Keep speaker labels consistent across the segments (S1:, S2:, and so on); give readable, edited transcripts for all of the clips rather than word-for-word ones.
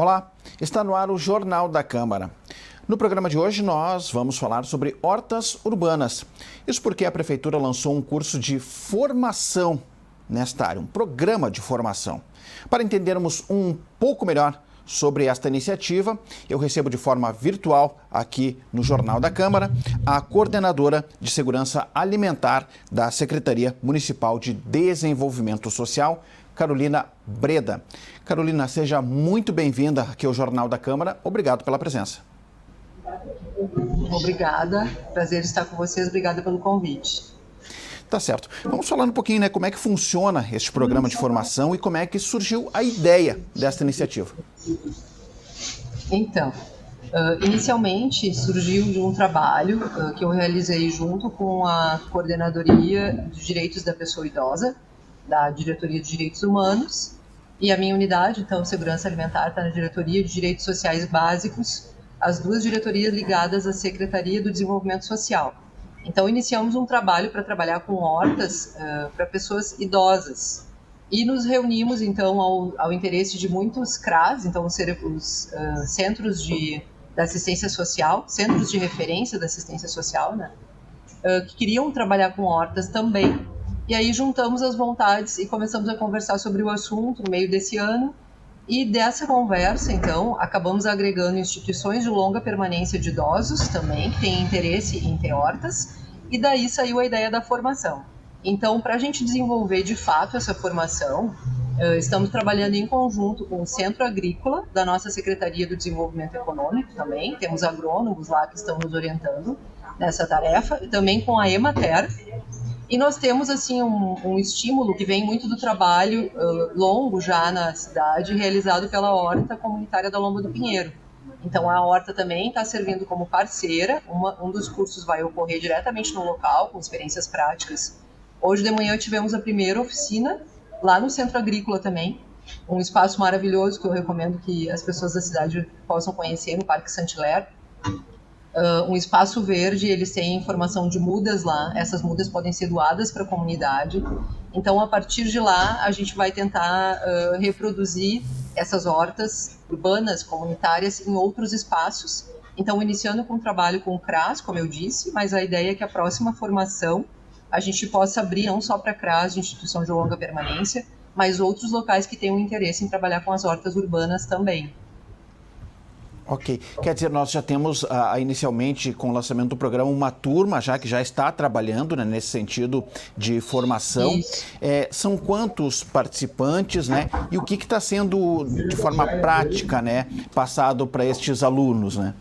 S1: Olá, está no ar o Jornal da Câmara. No programa de hoje nós vamos falar sobre hortas urbanas. Isso porque a Prefeitura lançou um curso de formação nesta área, um programa de formação. Para entendermos um pouco melhor sobre esta iniciativa, eu recebo de forma virtual aqui no Jornal da Câmara a coordenadora de Segurança Alimentar da Secretaria Municipal de Desenvolvimento Social, Carolina Breda. Carolina, seja muito bem-vinda aqui ao Jornal da Câmara. Obrigado pela presença.
S2: Obrigada, prazer estar com vocês, obrigada pelo convite.
S1: Tá certo. Vamos falar um pouquinho, como é que funciona este programa de formação e como é que surgiu a ideia desta iniciativa.
S2: Então, inicialmente surgiu de um trabalho que eu realizei junto com a Coordenadoria de Direitos da Pessoa Idosa, da Diretoria de Direitos Humanos, e a minha unidade, então, Segurança Alimentar, está na Diretoria de Direitos Sociais Básicos, as duas diretorias ligadas à Secretaria do Desenvolvimento Social. Então, iniciamos um trabalho para trabalhar com hortas para pessoas idosas. E nos reunimos, então, ao interesse de muitos CRAs, então, os Centros da Assistência Social, Centros de Referência da Assistência Social, né, que queriam trabalhar com hortas também. E aí juntamos as vontades e começamos a conversar sobre o assunto no meio desse ano. E dessa conversa, então, acabamos agregando instituições de longa permanência de idosos também, que têm interesse em ter hortas, e daí saiu a ideia da formação. Então, para a gente desenvolver de fato essa formação, estamos trabalhando em conjunto com o Centro Agrícola da nossa Secretaria do Desenvolvimento Econômico também, temos agrônomos lá que estão nos orientando nessa tarefa, e também com a Emater. E nós temos assim um estímulo que vem muito do trabalho longo já na cidade, realizado pela Horta Comunitária da Lomba do Pinheiro. Então a Horta também está servindo como parceira, um dos cursos vai ocorrer diretamente no local, com experiências práticas. Hoje de manhã tivemos a primeira oficina, lá no Centro Agrícola também, um espaço maravilhoso que eu recomendo que as pessoas da cidade possam conhecer, no Parque Saint-Hilaire. Um espaço verde, eles têm informação de mudas lá, essas mudas podem ser doadas para a comunidade. Então, a partir de lá, a gente vai tentar reproduzir essas hortas urbanas, comunitárias, em outros espaços. Então, iniciando com um trabalho com o CRAS, como eu disse, mas a ideia é que a próxima formação a gente possa abrir não só para CRAS, de instituição de longa permanência, mas outros locais que tenham interesse em trabalhar com as hortas urbanas também.
S1: Ok, quer dizer, nós já temos inicialmente com o lançamento do programa uma turma já que já está trabalhando, né, nesse sentido de formação. São quantos participantes, né? E o que está sendo de forma prática, né, passado para estes alunos, né?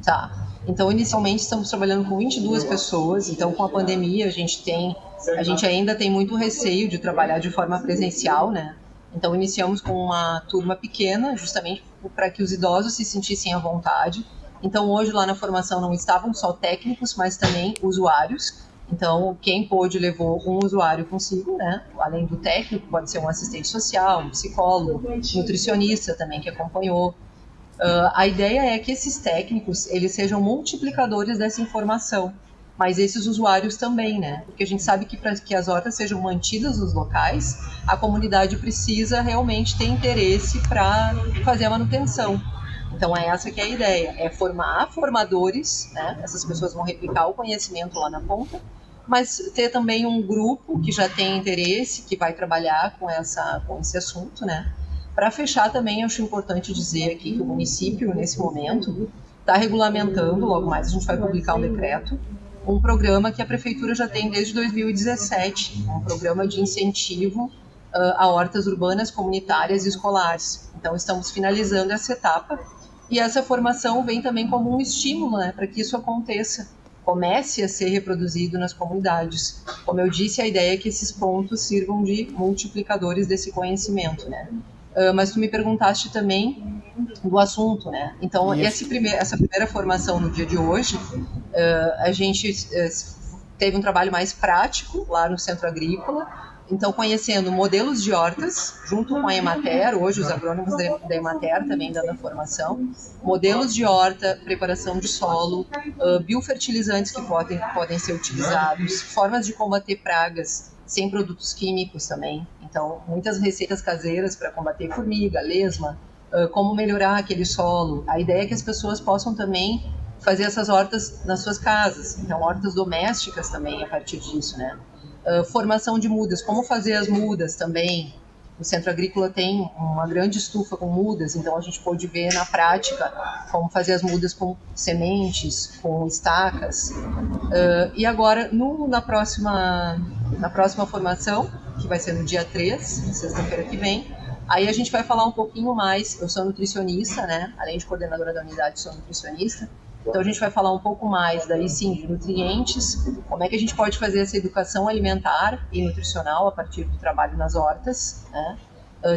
S2: Tá. Então, inicialmente estamos trabalhando com 22 pessoas. Então, com a pandemia, a gente ainda tem muito receio de trabalhar de forma presencial, né? Então, iniciamos com uma turma pequena, justamente para que os idosos se sentissem à vontade. Então, hoje lá na formação não estavam só técnicos, mas também usuários. Então, quem pôde levou um usuário consigo, né? Além do técnico, pode ser um assistente social, um psicólogo, nutricionista também que acompanhou. A ideia é que esses técnicos, eles sejam multiplicadores dessa informação, mas esses usuários também, né? Porque a gente sabe que para que as hortas sejam mantidas nos locais, a comunidade precisa realmente ter interesse para fazer a manutenção. Então é essa que é a ideia, é formar formadores, né? Essas pessoas vão replicar o conhecimento lá na ponta, mas ter também um grupo que já tem interesse, que vai trabalhar com esse assunto, né? Para fechar também, acho importante dizer aqui que o município, nesse momento, está regulamentando, logo mais a gente vai publicar um decreto, um programa que a Prefeitura já tem desde 2017, um programa de incentivo a hortas urbanas, comunitárias e escolares. Então, estamos finalizando essa etapa e essa formação vem também como um estímulo, né, para que isso aconteça, comece a ser reproduzido nas comunidades. Como eu disse, a ideia é que esses pontos sirvam de multiplicadores desse conhecimento, né? Mas tu me perguntaste também do assunto, né? Então, essa primeira formação no dia de hoje, a gente teve um trabalho mais prático lá no Centro Agrícola, então conhecendo modelos de hortas, junto com a Emater, hoje os agrônomos da Emater também dando a formação, modelos de horta, preparação de solo, biofertilizantes que podem ser utilizados, formas de combater pragas sem produtos químicos também. Então, muitas receitas caseiras para combater formiga, lesma, como melhorar aquele solo. A ideia é que as pessoas possam também fazer essas hortas nas suas casas, então hortas domésticas também a partir disso, né? Formação de mudas, como fazer as mudas também. O Centro Agrícola tem uma grande estufa com mudas, então a gente pôde ver na prática como fazer as mudas com sementes, com estacas. E agora, na próxima formação, que vai ser no dia 3, sexta-feira que vem, aí a gente vai falar um pouquinho mais. Eu sou nutricionista, né? Além de coordenadora da unidade, sou nutricionista. Então a gente vai falar um pouco mais daí sim de nutrientes, como é que a gente pode fazer essa educação alimentar e nutricional a partir do trabalho nas hortas, né?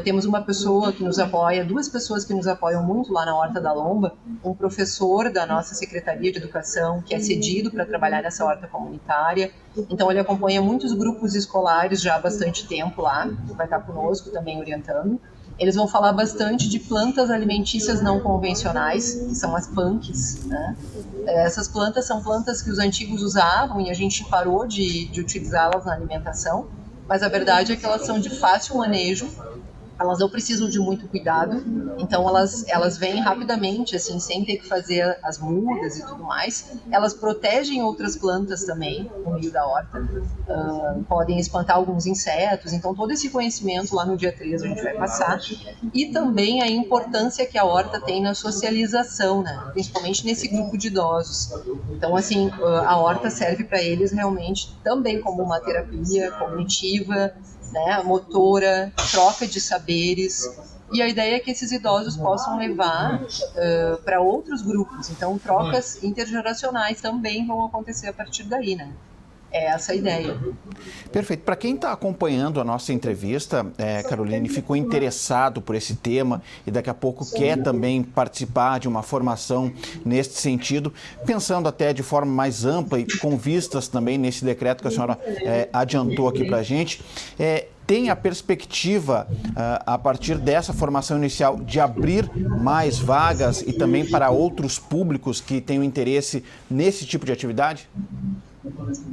S2: Temos uma pessoa que nos apoia, 2 pessoas que nos apoiam muito lá na Horta da Lomba, um professor da nossa Secretaria de Educação, que é cedido para trabalhar nessa horta comunitária, então ele acompanha muitos grupos escolares já há bastante tempo lá, vai estar conosco também orientando. Eles vão falar bastante de plantas alimentícias não convencionais, que são as punks, né? Essas plantas são plantas que os antigos usavam e a gente parou de utilizá-las na alimentação, mas a verdade é que elas são de fácil manejo, elas não precisam de muito cuidado, então elas vêm rapidamente, assim, sem ter que fazer as mudas e tudo mais. Elas protegem outras plantas também no meio da horta, podem espantar alguns insetos, então todo esse conhecimento lá no dia 3 a gente vai passar. E também a importância que a horta tem na socialização, né? Principalmente nesse grupo de idosos. Então, assim, a horta serve para eles realmente também como uma terapia cognitiva, né, motora, troca de saberes, e a ideia é que esses idosos possam levar para outros grupos, então trocas intergeracionais também vão acontecer a partir daí, né? É essa a ideia.
S1: Perfeito. Para quem está acompanhando a nossa entrevista, Caroline, ficou interessado por esse tema e daqui a pouco quer também participar de uma formação nesse sentido, pensando até de forma mais ampla e com vistas também nesse decreto que a senhora adiantou aqui para a gente, tem a perspectiva, a partir dessa formação inicial, de abrir mais vagas e também para outros públicos que tenham interesse nesse tipo de atividade?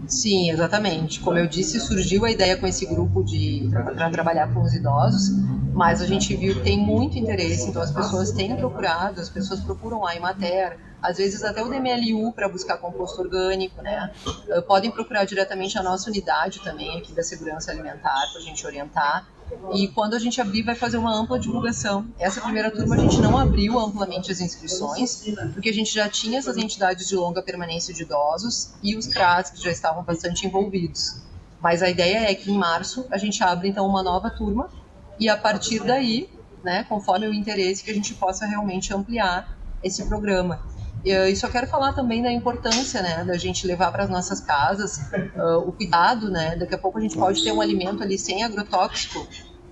S2: Sim, exatamente. Como eu disse, surgiu a ideia com esse grupo para trabalhar com os idosos, mas a gente viu que tem muito interesse, então as pessoas têm procurado, as pessoas procuram a Emater, às vezes até o DMLU para buscar composto orgânico, né? Podem procurar diretamente a nossa unidade também aqui da segurança alimentar para a gente orientar. E quando a gente abrir, vai fazer uma ampla divulgação. Essa primeira turma a gente não abriu amplamente as inscrições, porque a gente já tinha essas entidades de longa permanência de idosos e os CRAS, que já estavam bastante envolvidos. Mas a ideia é que em março a gente abre então uma nova turma e a partir daí, né, conforme o interesse, que a gente possa realmente ampliar esse programa. E só quero falar também da importância, né, da gente levar para as nossas casas o cuidado, né, daqui a pouco a gente pode ter um alimento ali sem agrotóxico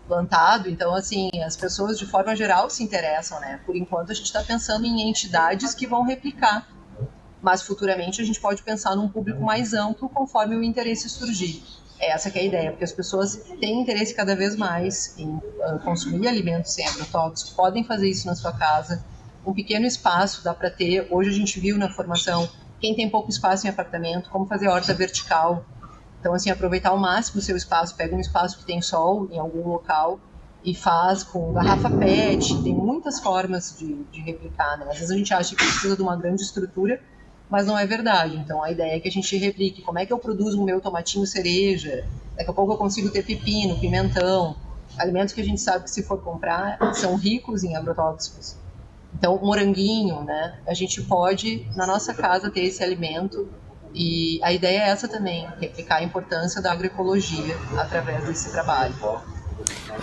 S2: plantado, então assim, as pessoas de forma geral se interessam, né, por enquanto a gente está pensando em entidades que vão replicar, mas futuramente a gente pode pensar num público mais amplo conforme o interesse surgir. Essa que é a ideia, porque as pessoas têm interesse cada vez mais em consumir alimentos sem agrotóxicos, podem fazer isso na sua casa. Um pequeno espaço dá para ter. Hoje a gente viu na formação, quem tem pouco espaço em apartamento, como fazer horta vertical. Então, assim, aproveitar ao máximo o seu espaço, pega um espaço que tem sol em algum local e faz com garrafa PET. Tem muitas formas de replicar, né? Às vezes a gente acha que precisa de uma grande estrutura, mas não é verdade. Então, a ideia é que a gente replique. Como é que eu produzo o meu tomatinho cereja? Daqui a pouco eu consigo ter pepino, pimentão. Alimentos que a gente sabe que, se for comprar, são ricos em agrotóxicos. Então, moranguinho, né? A gente pode, na nossa casa, ter esse alimento. E a ideia é essa também, replicar a importância da agroecologia através desse trabalho.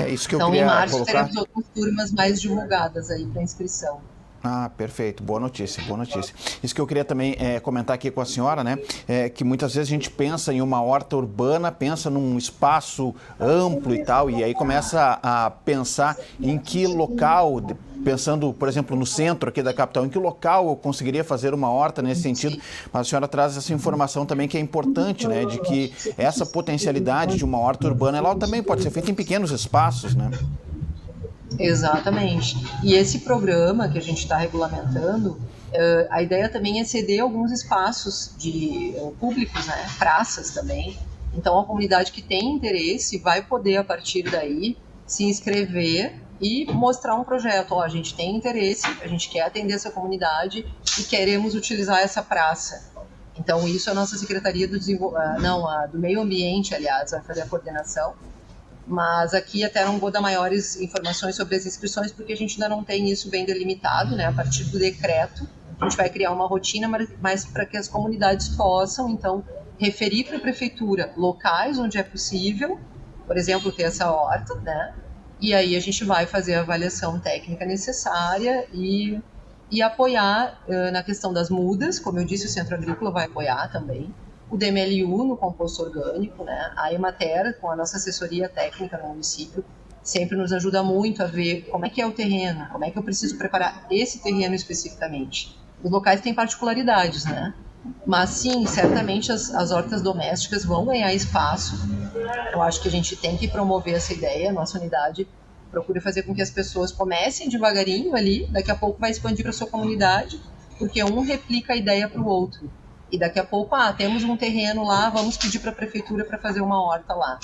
S1: É isso que eu
S2: então,
S1: queria
S2: em março,
S1: colocar.
S2: teremos outras turmas mais divulgadas aí para inscrição.
S1: Ah, perfeito. Boa notícia, boa notícia. Isso que eu queria também comentar aqui com a senhora, né? Que muitas vezes a gente pensa em uma horta urbana, pensa num espaço amplo e tal, e aí começa a pensar em que local, pensando, por exemplo, no centro aqui da capital, em que local eu conseguiria fazer uma horta nesse sentido. Mas a senhora traz essa informação também que é importante, né? De que essa potencialidade de uma horta urbana, ela também pode ser feita em pequenos espaços, né?
S2: Exatamente. E esse programa que a gente está regulamentando, a ideia também é ceder alguns espaços públicos, né? Praças também. Então, a comunidade que tem interesse vai poder, a partir daí, se inscrever e mostrar um projeto. A gente tem interesse, a gente quer atender essa comunidade e queremos utilizar essa praça. Então, isso a nossa Secretaria do Meio Ambiente, aliás, vai fazer a coordenação. Mas aqui até não vou dar maiores informações sobre as inscrições, porque a gente ainda não tem isso bem delimitado, né? A partir do decreto, a gente vai criar uma rotina, mas para que as comunidades possam, então, referir para a prefeitura locais onde é possível, por exemplo, ter essa horta, né? E aí a gente vai fazer a avaliação técnica necessária e apoiar na questão das mudas, como eu disse, o Centro Agrícola vai apoiar também, o DMLU no composto orgânico, né? A Emater, com a nossa assessoria técnica no município, sempre nos ajuda muito a ver como é que é o terreno, como é que eu preciso preparar esse terreno especificamente. Os locais têm particularidades, né? Mas sim, certamente as hortas domésticas vão ganhar espaço. Eu acho que a gente tem que promover essa ideia, a nossa unidade procura fazer com que as pessoas comecem devagarinho ali, daqui a pouco vai expandir para a sua comunidade, porque um replica a ideia para o outro. E daqui a pouco, temos um terreno lá, vamos pedir para a prefeitura para fazer uma horta lá.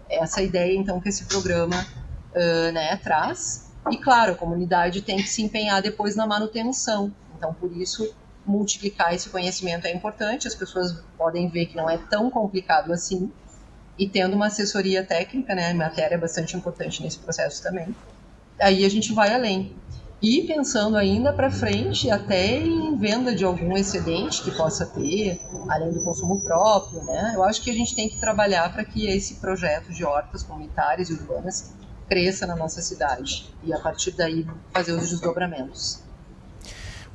S2: Essa ideia, então, que esse programa traz. E, claro, a comunidade tem que se empenhar depois na manutenção. Então, por isso, multiplicar esse conhecimento é importante. As pessoas podem ver que não é tão complicado assim. E tendo uma assessoria técnica, né, a matéria é bastante importante nesse processo também. Aí a gente vai além. E pensando ainda para frente, até em venda de algum excedente que possa ter, além do consumo próprio, né? Eu acho que a gente tem que trabalhar para que esse projeto de hortas comunitárias e urbanas cresça na nossa cidade. E a partir daí fazer os desdobramentos.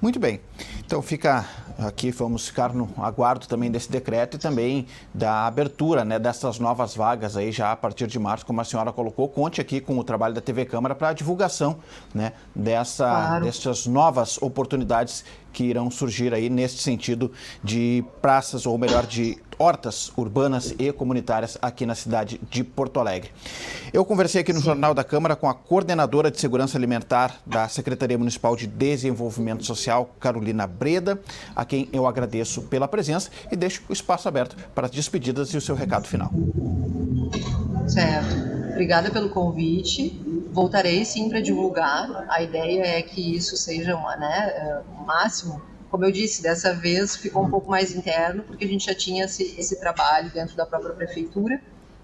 S1: Muito bem. Então fica aqui, vamos ficar no aguardo também desse decreto e também da abertura, né, dessas novas vagas aí já a partir de março, como a senhora colocou. Conte aqui com o trabalho da TV Câmara para a divulgação, né, dessas novas oportunidades que irão surgir aí nesse sentido de praças, ou melhor, de hortas urbanas e comunitárias aqui na cidade de Porto Alegre. Eu conversei aqui no Jornal da Câmara com a coordenadora de Segurança Alimentar da Secretaria Municipal de Desenvolvimento Social, Carolina Breda, a quem eu agradeço pela presença e deixo o espaço aberto para as despedidas e o seu recado final.
S2: Certo. Obrigada pelo convite. Voltarei sim para divulgar. A ideia é que isso seja o máximo. Como eu disse, dessa vez ficou um pouco mais interno, porque a gente já tinha esse trabalho dentro da própria prefeitura,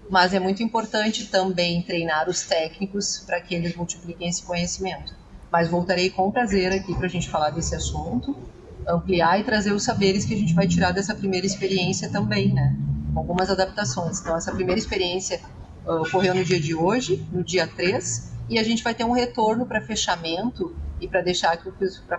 S2: mas é muito importante também treinar os técnicos para que eles multipliquem esse conhecimento. Mas voltarei com prazer aqui para a gente falar desse assunto, ampliar e trazer os saberes que a gente vai tirar dessa primeira experiência também, né? Com algumas adaptações. Então, essa primeira experiência ocorreu no dia de hoje, no dia 3, e a gente vai ter um retorno para fechamento e para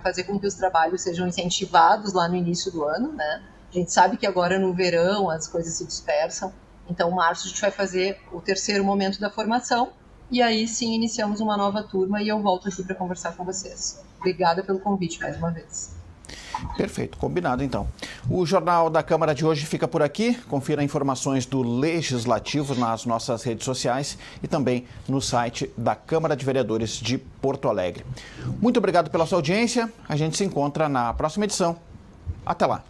S2: fazer com que os trabalhos sejam incentivados lá no início do ano, né? A gente sabe que agora no verão as coisas se dispersam, então em março a gente vai fazer o terceiro momento da formação e aí sim iniciamos uma nova turma e eu volto aqui para conversar com vocês. Obrigada pelo convite mais uma vez.
S1: Perfeito, combinado então. O Jornal da Câmara de hoje fica por aqui. Confira informações do Legislativo nas nossas redes sociais e também no site da Câmara de Vereadores de Porto Alegre. Muito obrigado pela sua audiência. A gente se encontra na próxima edição. Até lá.